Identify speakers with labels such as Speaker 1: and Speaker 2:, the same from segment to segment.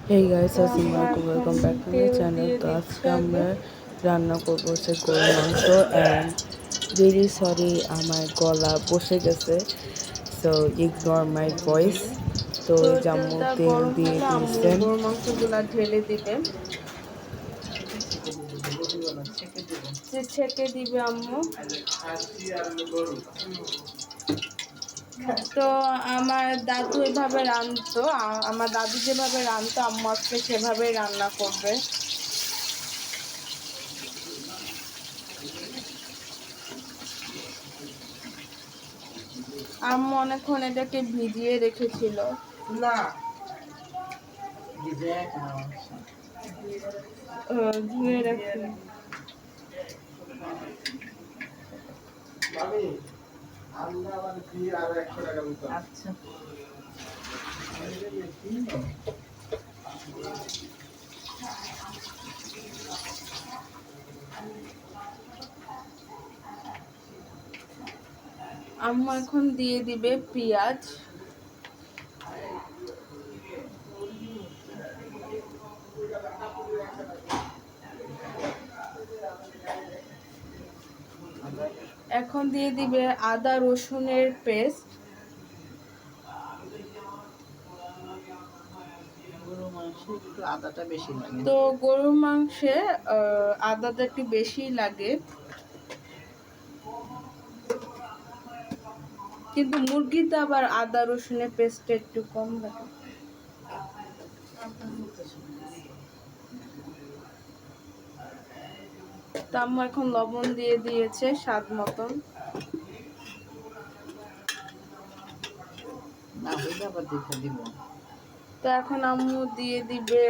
Speaker 1: Hey guys, আসসালামু আলাইকুম, welcome back to my channel. তো আজকে আমরা রান্না করবো হচ্ছে গরুর মাংস। অ্যান্ড ভেরি সরি, আমার গলা বসে গেছে, সো ইগনোর মাই ভয়েস। তো
Speaker 2: তো
Speaker 1: জাম্মু
Speaker 2: তেলটা
Speaker 1: তেল
Speaker 2: গরম
Speaker 1: দিয়ে
Speaker 2: হলে আম্মু
Speaker 1: দিয়েছেন।
Speaker 2: গরুর মাংসগুলা ঢেলে দিবে, ছেঁকে দিবে আম্মু। তো আমার দাদু এভাবে রাঁধতো, আমার দাদু যেভাবে রাঁধতো আম্মু আজকে সেভাবেই রান্না করবে। আম্মু অনেকক্ষণ এটাকে ভিজিয়ে রেখেছিল। না ধুয়ে রাখি। আচ্ছা, আম্মু এখন দিয়ে দিবে পেঁয়াজ। এখন দিয়ে দিবে আদা রসুনের পেস্ট।
Speaker 3: আদাটা বেশি লাগে,
Speaker 2: তো গরুর মাংসে আদাটা একটু বেশি লাগে, কিন্তু মুরগিতে আবার আদা রসুনের পেস্ট একটু কম লাগে। তো আম্মু এখন লবণ দিয়ে দিয়েছে স্বাদ মতন। তো এখন আম্মু দিয়ে দিবে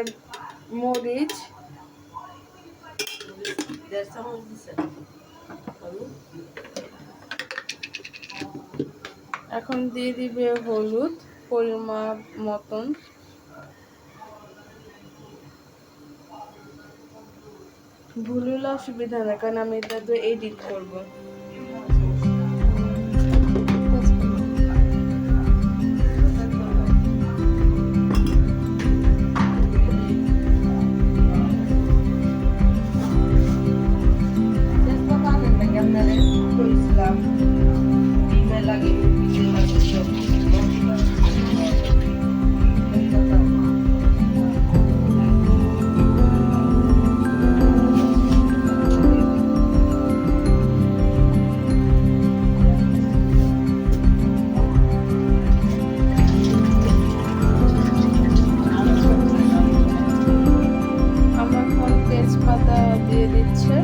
Speaker 2: মরিচ। এখন দিয়ে দিবে হলুদ পরিমাণ মতন। ভুল হলে অসুবিধা নেই, কারণ আমি এটা তো এডিট করবো। আমার এখন তেজপাতা দিয়ে দিচ্ছে।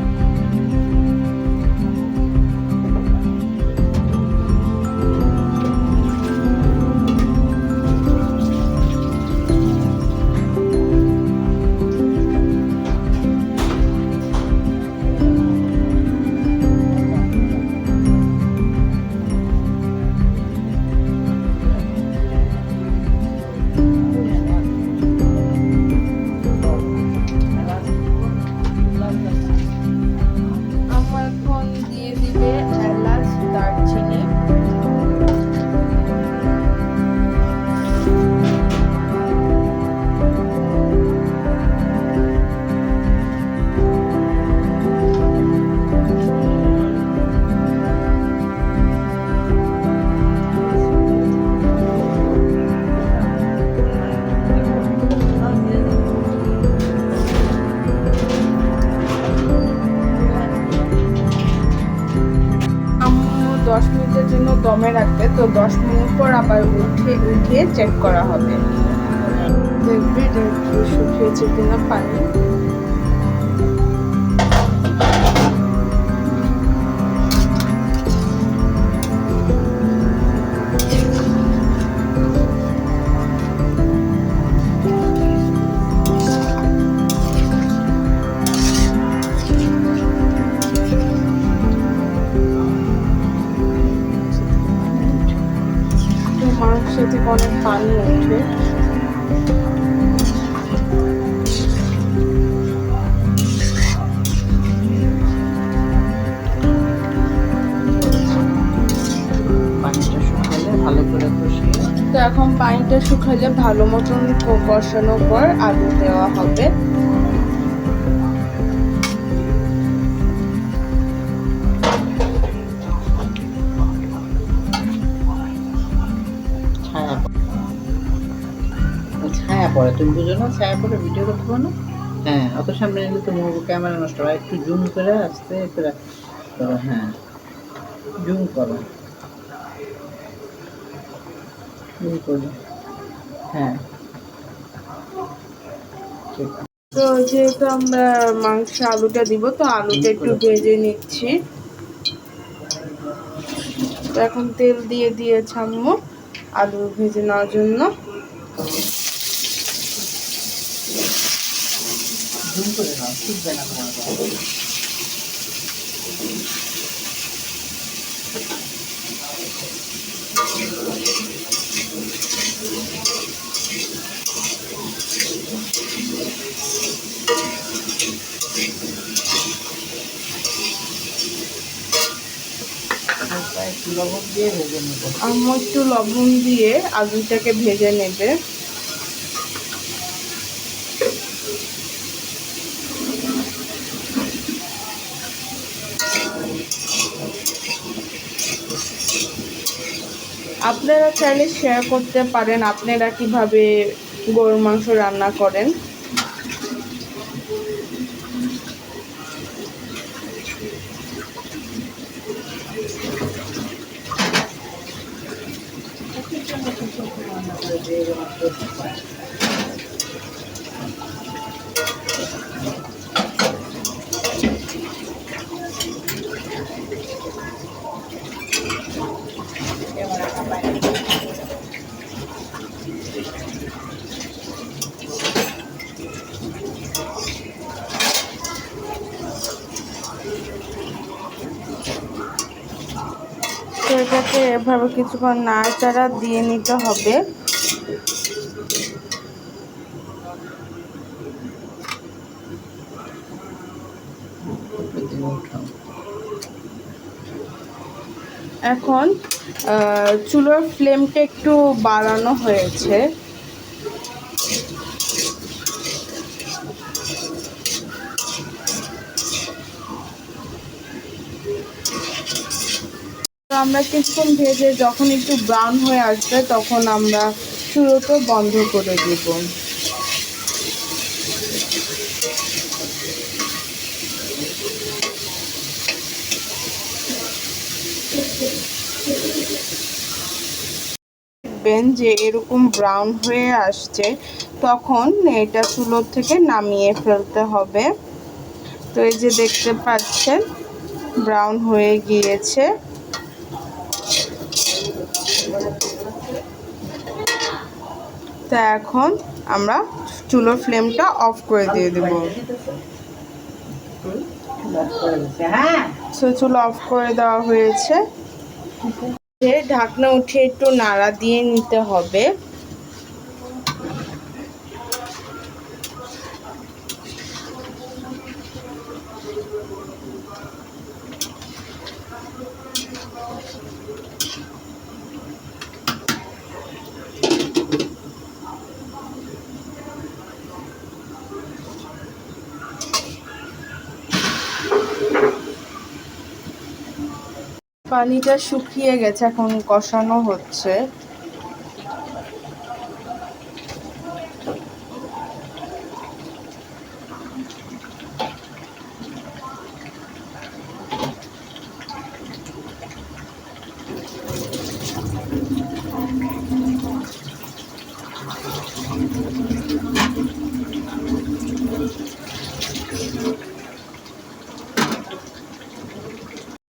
Speaker 2: আমার এখন দিয়ে দিবে এলাচ দারচিনি। আম্মু 10 মিনিটের জন্য দমে রাখবে, তো 10 মিনিট পর আবার উঠিয়ে চেক করা হবে। দেখবে এটা একটু শুকিয়েছে কিনা পানি। মাংস থেকে অনেক পানি ওঠে।
Speaker 3: পানিটা শুকালে ভালো করে কষিয়ে
Speaker 2: তো এখন পানিটা পানিটা শুকালে ভালো মতন কষানোর পর আলু দেওয়া হবে।
Speaker 3: ছায়া পড়ে, তুমি বুঝো না? ছায়া পড়ে ভিডিও করতে পারো না? হ্যাঁ, অত সামনে নিলে তো ক্যামেরা নষ্ট হয়। একটু জুম করে আস্তে করে করো। হ্যাঁ, জুম করো, জুম করো। হ্যাঁ, ঠিক আছে।
Speaker 2: তো যেহেতু আমরা মাংস আলুটা দিব, তো আলুটা একটু ভেজে নিচ্ছি। তো এখন তেল দিয়ে দিয়েছি আম্মু আলু ভেজে নেওয়ার জন্য।
Speaker 3: জুম করে নাও, শিখবে না তোমার। লবণ দিয়ে ভেজে নেব।
Speaker 2: আম্মু একটু লবণ দিয়ে আলুটাকে ভেজে নেবে। আপনারা চাইলে শেয়ার করতে পারেন আপনারা কিভাবে গরুর মাংস রান্না করেন। তো এটাকে এভাবে কিছুক্ষণ নাড়াচাড়া দিয়ে নিতে হবে। এখন চুলার ফ্লেমটা একটু বাড়ানো হয়েছে। তো আমরা কিছুক্ষণ ভেজে যখন একটু ব্রাউন হয়ে আসবে তখন আমরা চুলোটা বন্ধ করে দেব। দেখবেন যে এরকম ব্রাউন হয়ে আসছে, তখন এটা চুলোর থেকে নামিয়ে ফেলতে হবে। তো এই যে দেখতে পাচ্ছেন ব্রাউন হয়ে গিয়েছে। তো এখন আমরা চুলোর ফ্লেমটা অফ করে দিয়ে দেব। তো চুলো অফ করে দেওয়া হয়েছে। ঢাকনা উঠিয়ে একটু নাড়া দিয়ে নিতে হবে। পানিটা শুকিয়ে গেছে, এখন কষানো হচ্ছে।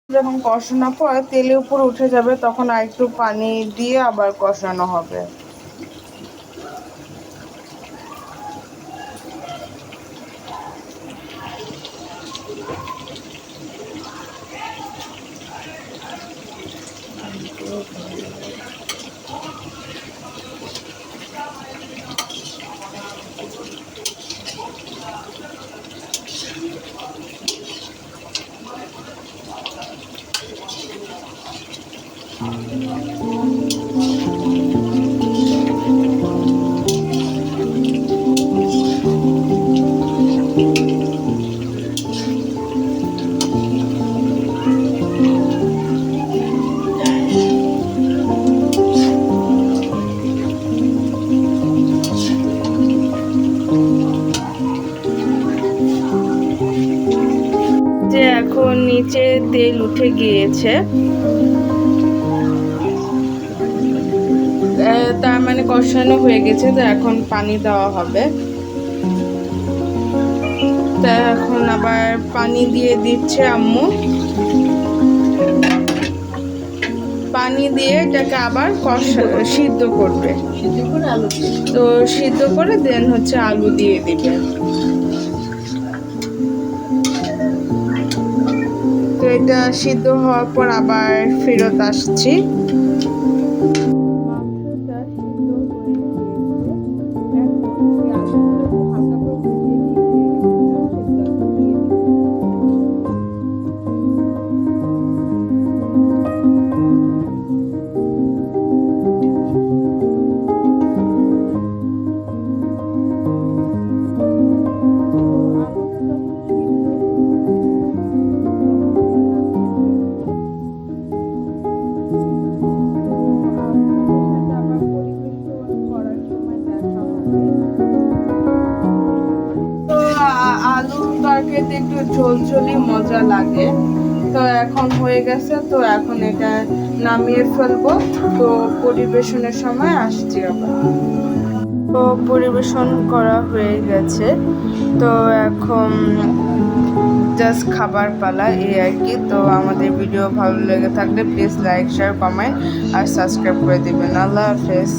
Speaker 2: যখন কষানোর পর তেলের উপর উঠে যাবে তখন আর একটু পানি দিয়ে আবার কষানো হবে। নিচে তেল উঠে গিয়েছে, তার মানে কষানো হয়ে গেছে। তো এখন পানি দেওয়া হবে। তা এখন আবার পানি দিয়ে দিচ্ছে আম্মু। পানি দিয়ে এটাকে আবার সিদ্ধ করবে।
Speaker 3: সিদ্ধ করে আলু দিয়ে
Speaker 2: তো সিদ্ধ করে দেন হচ্ছে আলু দিয়ে দিবে। তো এটা সিদ্ধ হওয়ার পর আবার ফেরত আসছি। আলুর তরকারিতে একটু ঝোলঝোলি মজা লাগে। তো এখন হয়ে গেছে, তো এখন এটা নামিয়ে ফেলবো। তো পরিবেশনের সময় আসছি আবার। তো পরিবেশন করা হয়ে গেছে, তো এখন জাস্ট খাবার পালা, এই আর কি। তো আমাদের ভিডিও ভালো লেগে থাকলে প্লিজ লাইক, শেয়ার, কমেন্ট আর সাবস্ক্রাইব করে দিবেন। আল্লাহ হাফেজ।